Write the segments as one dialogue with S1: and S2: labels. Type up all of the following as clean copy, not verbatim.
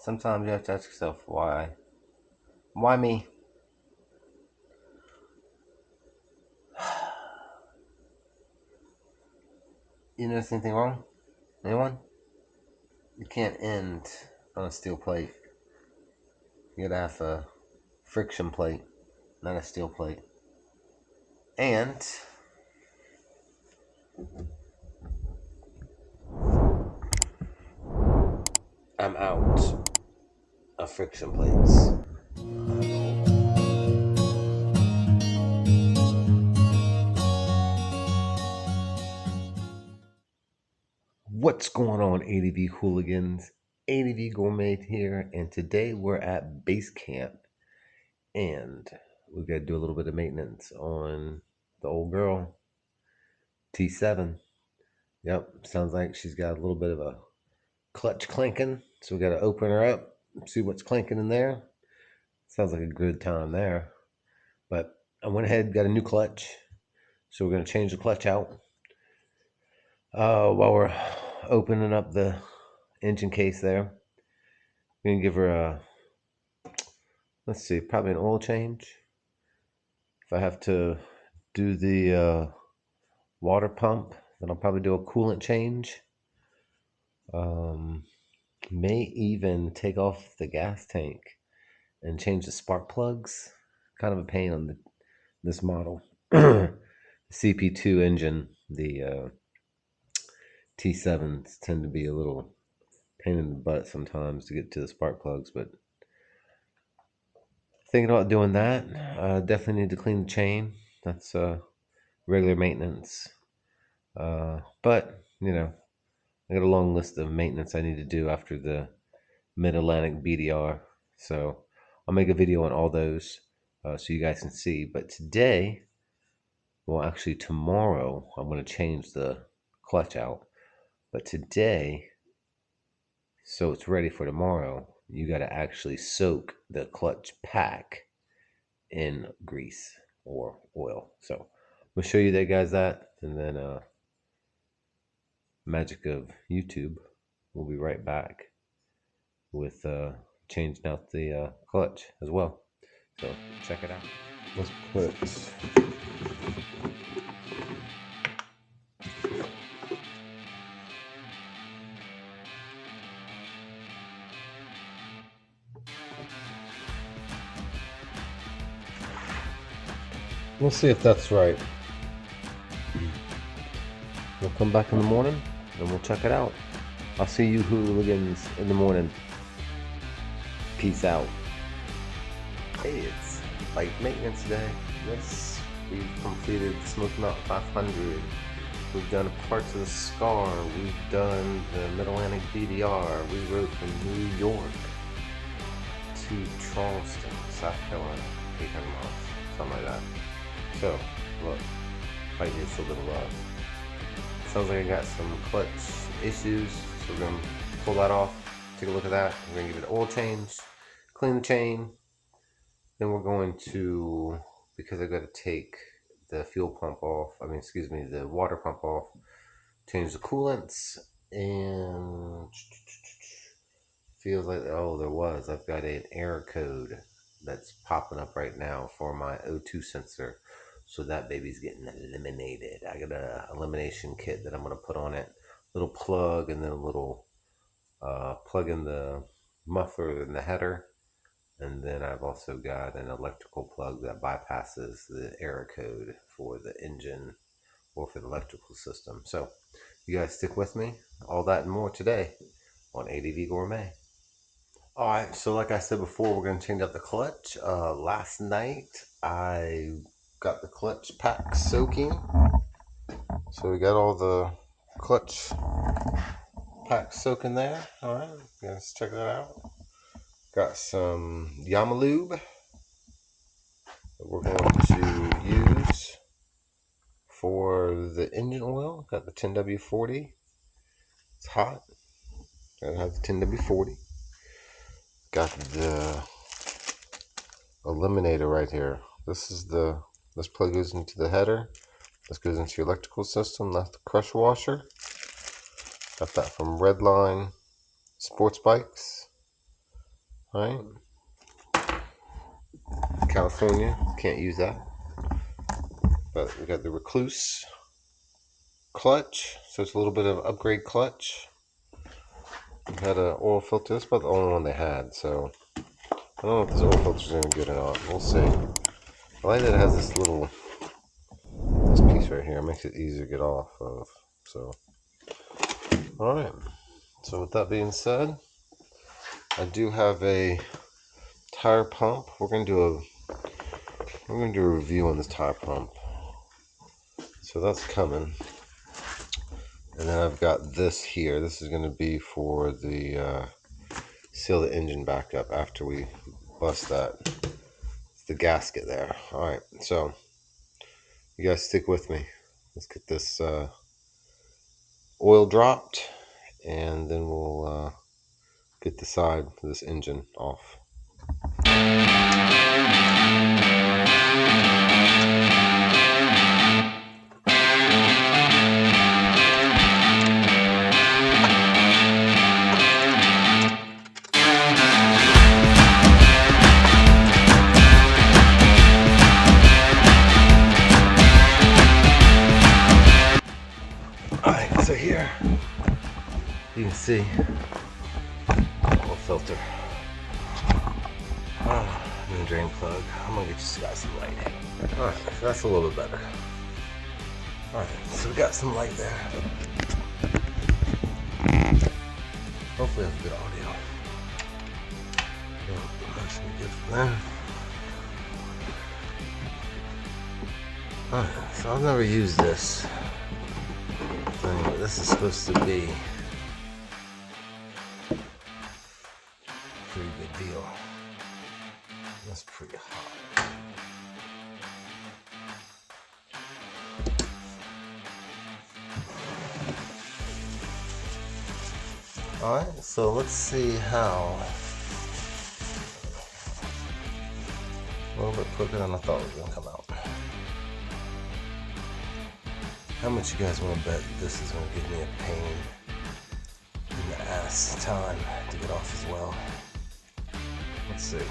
S1: Sometimes you have to ask yourself, why? Why me? You notice anything wrong? Anyone? You can't end on a steel plate. You gotta have a friction plate, not a steel plate. And I'm out of friction plates. What's going on, ADV hooligans? ADV Gourmet here, and today we're at base camp, and we got to do a little bit of maintenance on the old girl, T7. Yep, sounds like she's got a little bit of a clutch clanking, so we got to open her up, see what's clanking in there. Sounds like a good time there. But I went ahead, got a new clutch, so we're going to change the clutch out. While we're opening up the engine case there, we're going to give her a, let's see, probably an oil change. If I have to do the water pump, then I'll probably do a coolant change. May even take off the gas tank and change the spark plugs. Kind of a pain on this model. CP2 engine, the T7s tend to be a little pain in the butt sometimes to get to the spark plugs, but thinking about doing that. Definitely need to clean the chain. That's regular maintenance. But, you know, I got a long list of maintenance I need to do after the Mid-Atlantic BDR. So I'll make a video on all those so you guys can see. But today, well, actually tomorrow, I'm going to change the clutch out. But today, so it's ready for tomorrow, you got to actually soak the clutch pack in grease or oil. So we'll show you that, guys, that, and then magic of YouTube, we'll be right back with changing out the clutch as well. So check it out. Let's put we'll see if that's right. We'll come back in the morning and we'll check it out. I'll see you hooligans in the morning. Peace out. Hey, it's bike maintenance day. Yes, we've completed the Smoky Mountain 500. We've done parts of the SCAR. We've done the Mid-Atlantic BDR. We rode from New York to Charleston, South Carolina, 800 miles, something like that. So, look, bike needs a little love. Sounds like I got some clutch issues, so we're going to pull that off, take a look at that. We're going to give it an oil change, clean the chain. Then we're going to, because I got to take the fuel pump off, the water pump off, change the coolants, and feels like, I've got an error code that's popping up right now for my O2 sensor. So that baby's getting eliminated. I got a elimination kit that I'm going to put on it. Little plug and then a little plug in the muffler and the header. And then I've also got an electrical plug that bypasses the error code for the engine or for the electrical system. So you guys stick with me. All that and more today on ADV Gourmet. All right, so like I said before, we're going to change out the clutch. Last night, I got the clutch pack soaking. So we got all the clutch pack soaking there. All right, let's check that out. Got some Yamalube that we're going to use for the engine oil. Got the 10W40. It's hot. Gotta have the 10W40. Got the eliminator right here. This plug goes into the header. This goes into your electrical system. That's the crush washer. Got that from Redline Sports Bikes. Alright. California, can't use that. But we got the Recluse clutch, so it's a little bit of upgrade clutch. We had an oil filter, that's about the only one they had, so I don't know if this oil filter is any good or not. We'll see. I like that it has this piece right here. It makes it easier to get off of. So, alright. So with that being said, I do have a tire pump. We're gonna do a review on this tire pump. So that's coming. And then I've got this here. This is gonna be for the seal the engine back up after we bust that. It's the gasket there. Alright, so you guys stick with me. Let's get this oil dropped, and then we'll get the side of this engine off. Alright, so here you can see oil filter. And the drain plug. I'm gonna get you guys some light. Alright, so that's a little bit better. Alright, so we got some light there. Hopefully that's good audio. That should be good from there. Alright, so I've never used this thing, but this is supposed to be a pretty good deal. That's pretty hot. Alright, so let's see how. A little bit quicker than I thought it was going to come out. How much you guys want to bet this is going to give me a pain in the ass time to get off as well? Let's see.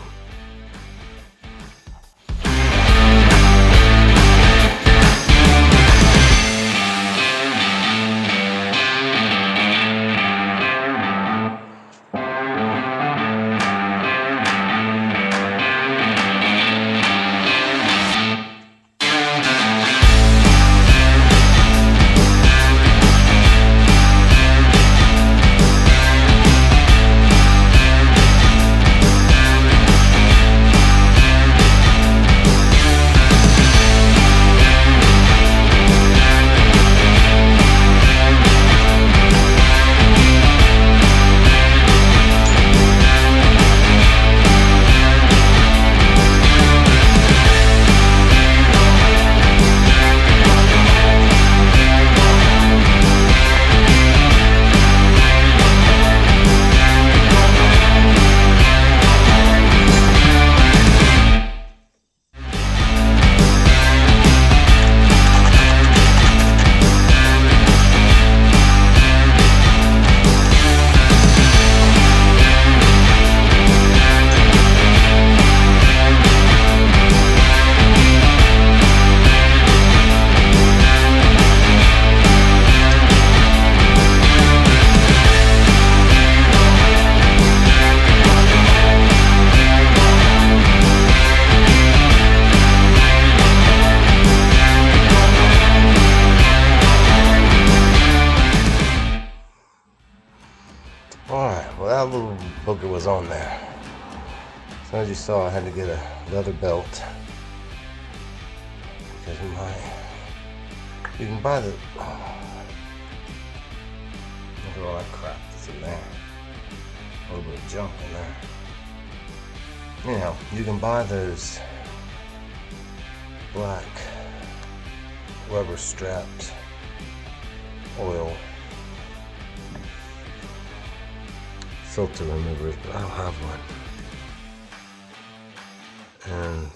S1: Alright, well that little booger was on there. So as you saw, I had to get a leather belt. Because you can buy the... look at all that crap that's in there. A little bit of junk in there. Anyhow, you can buy those black rubber strapped oil filter removers, but I don't have one. And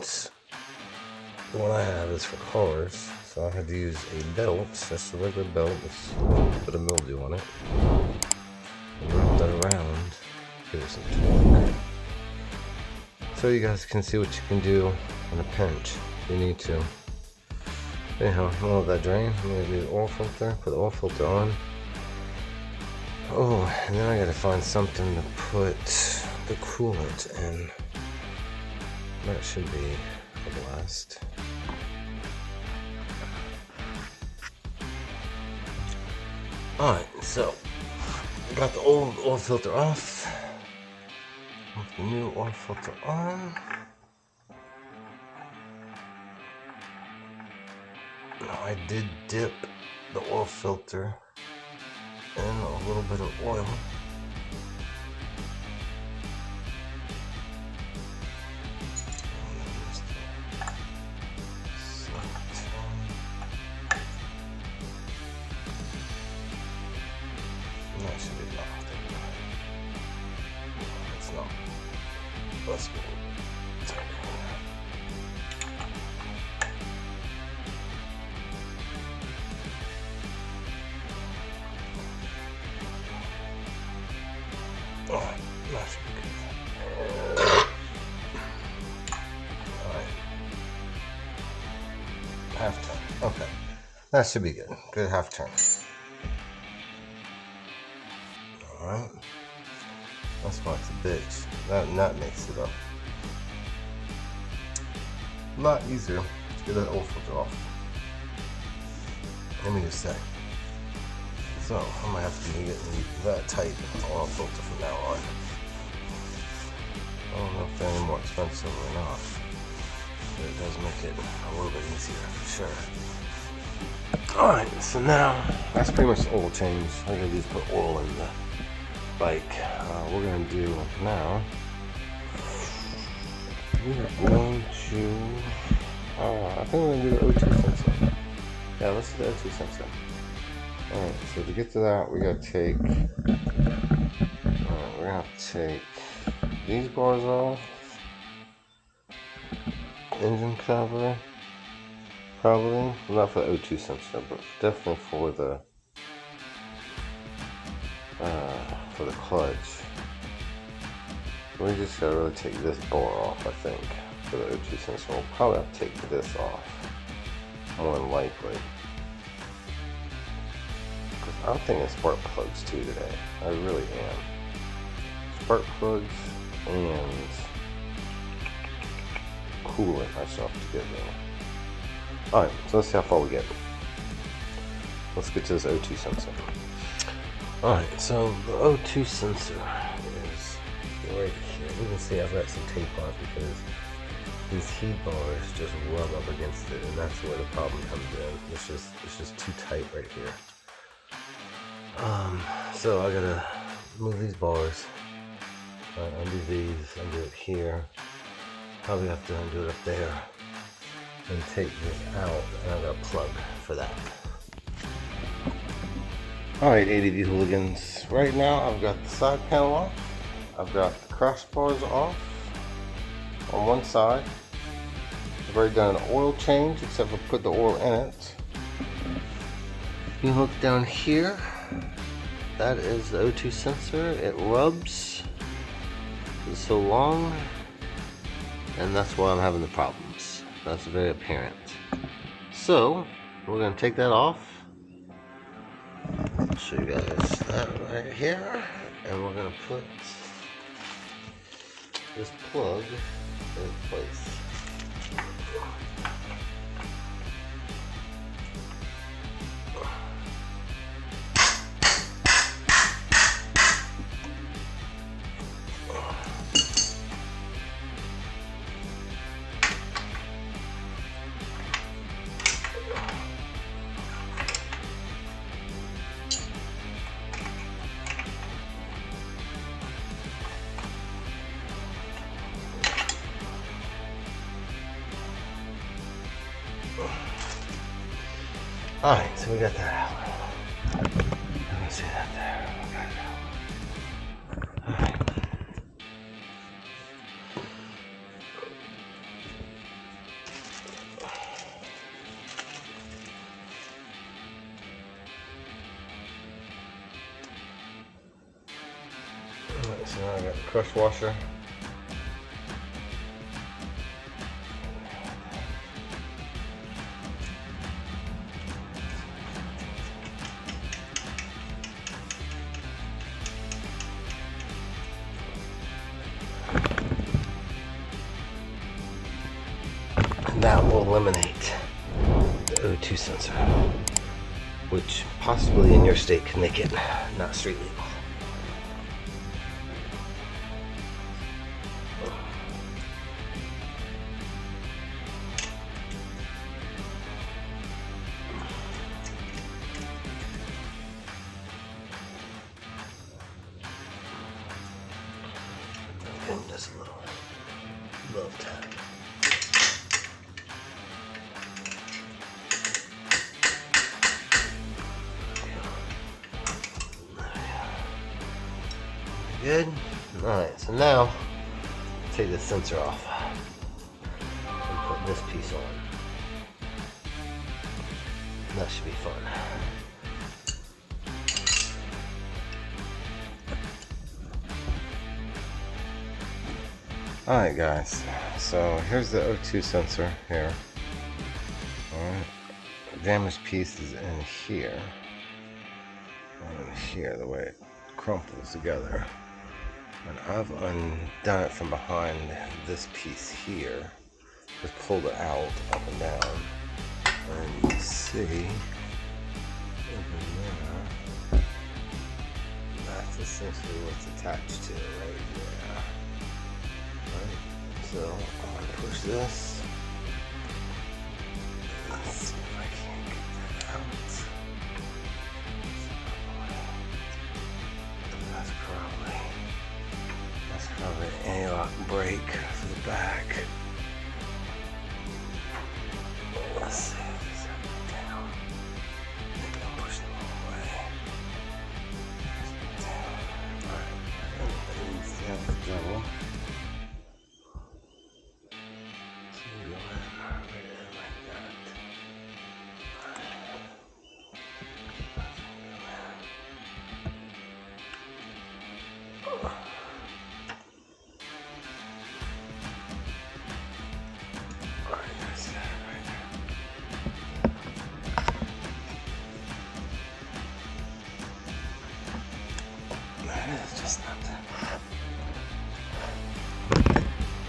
S1: the one I have is for cars, so I had to use a belt, just a regular belt with a little bit of mildew on it, and wrap that around, give it some torque. so you guys can see what you can do in a pinch if you need to. Anyhow, I'm gonna let that drain. I'm gonna do the oil filter, put the oil filter on. Oh, and then I gotta find something to put the coolant in. That should be a blast. Alright, so I got the old oil filter off. With the new oil filter on. Now I did dip the oil filter in a little bit of oil. That should be enough. No, it's not. Let's go. Alright, that should be good. Alright. Half turn. Okay. That should be good. Good half turn. Alright. That's why it's a bitch. That nut makes it up. A lot easier to get that oil filter off. Let me just say. So, I might have to be getting that tight oil filter from now on. I don't know if they're any more expensive or not, but it does make it a little bit easier for sure. Alright, so now, that's pretty much the oil change. All I gotta do is put oil in the bike. We're gonna do now, we are going to, I think we're gonna do the O2 sensor. Yeah, let's do the O2 sensor. Alright, so to get to that, we gotta take, we're gonna have to take these bars off, engine cover, probably, well, not for the O2 sensor, but definitely for the clutch. We just gotta really take this bar off, I think, for the O2 sensor. We'll probably have to take this off, more than likely. I'm thinking spark plugs too today. I really am. Spark plugs and coolant I still have to get there. Alright, so let's see how far we get. Let's get to this O2 sensor. Alright, so the O2 sensor is right here. You can see I've got some tape on it because these heat bars just rub up against it, and that's where the problem comes in. It's just too tight right here. So I gotta move these bars, undo these, undo it here, probably have to undo it up there, and take this out, and I got a plug for that. Alright, ADV hooligans, right now I've got the side panel off, I've got the crossbars off on one side, I've already done an oil change except for put the oil in it. You look down here, that is the O2 sensor. It rubs. It's so long, and that's why I'm having the problems. That's very apparent. So we're gonna take that off. I'll show you guys that right here, and we're gonna put this plug in place. Alright, so we got that out. You can see that there. We got it out. Alright. Alright, so now I got the crush washer. that will eliminate the O2 sensor, which possibly in your state can make it not street legal. And just a little tap. Good. Alright, so now take the sensor off and put this piece on. That should be fun. Alright guys, so here's the O2 sensor here. Alright, the damaged piece is in here. Here, the way it crumples together. And I've undone it from behind this piece here. Just pulled it out, up and down. And you can see, over there, that's essentially what's attached to it right there. Right? So, I'm going to push this. Let's see if I can't get that out. That's probably an anti-lock brake for the back. Let's see if it's up and down. Maybe I'll push them all the way. Down. Alright. That's the double. So you go in right in like that. It's just not that.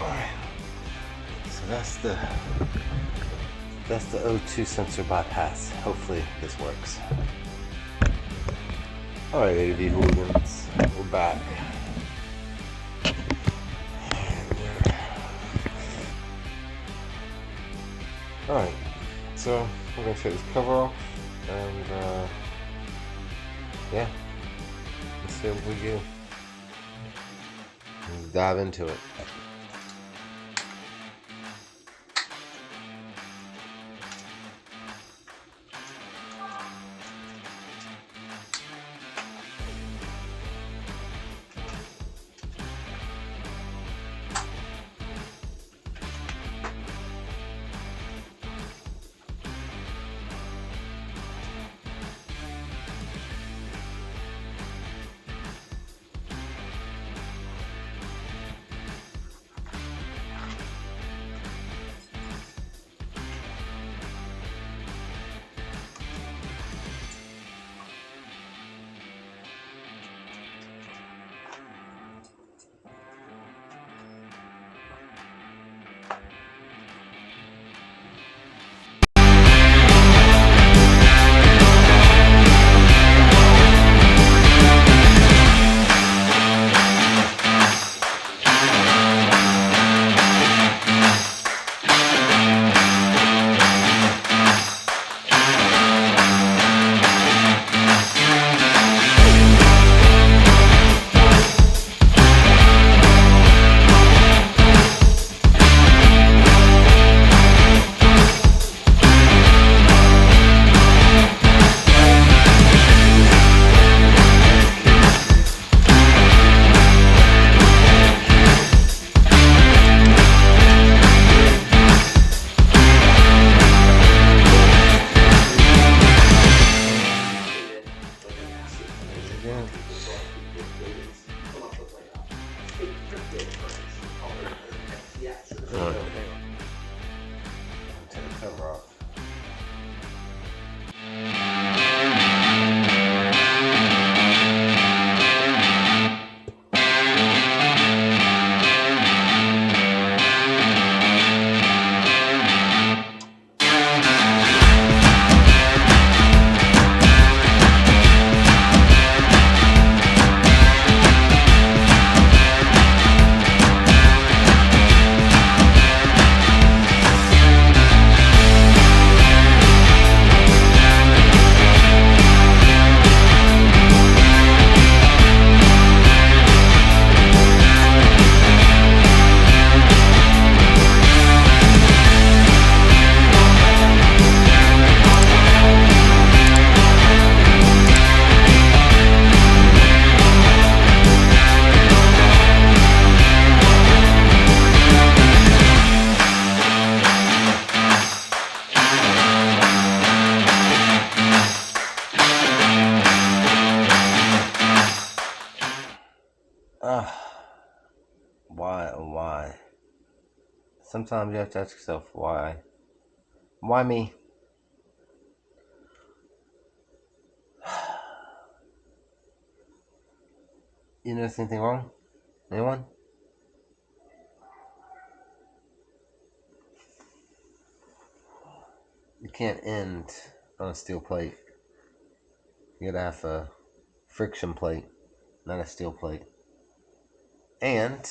S1: Alright. So that's the O2 sensor bypass. Hopefully this works. Alright, AV hooligans, we're back. Alright, so we're gonna take this cover off and yeah. Let's see what we do. Let's dive into it. Why? Sometimes you have to ask yourself, why? Why me? You notice anything wrong? Anyone? You can't end on a steel plate. You gotta have a friction plate, not a steel plate. And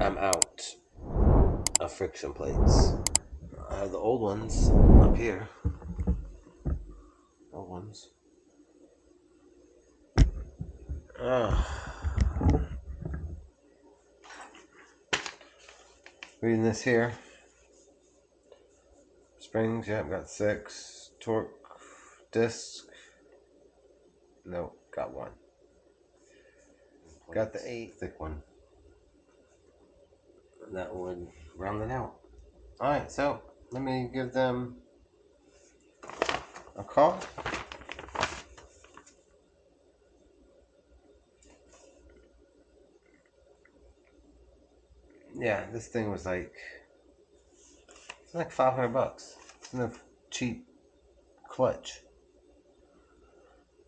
S1: I'm out of friction plates. I have the old ones up here. Old ones. Reading this here. Springs, yep, got 6. Torq disc. No, got 1. Got the 8 thick one. That would round it out. Alright, so let me give them a call. Yeah, this thing was like, it's like $500. It's a cheap clutch.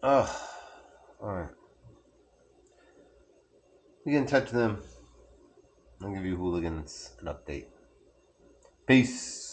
S1: Ugh. Alright. You get in touch with them. I'll give you hooligans an update. Peace.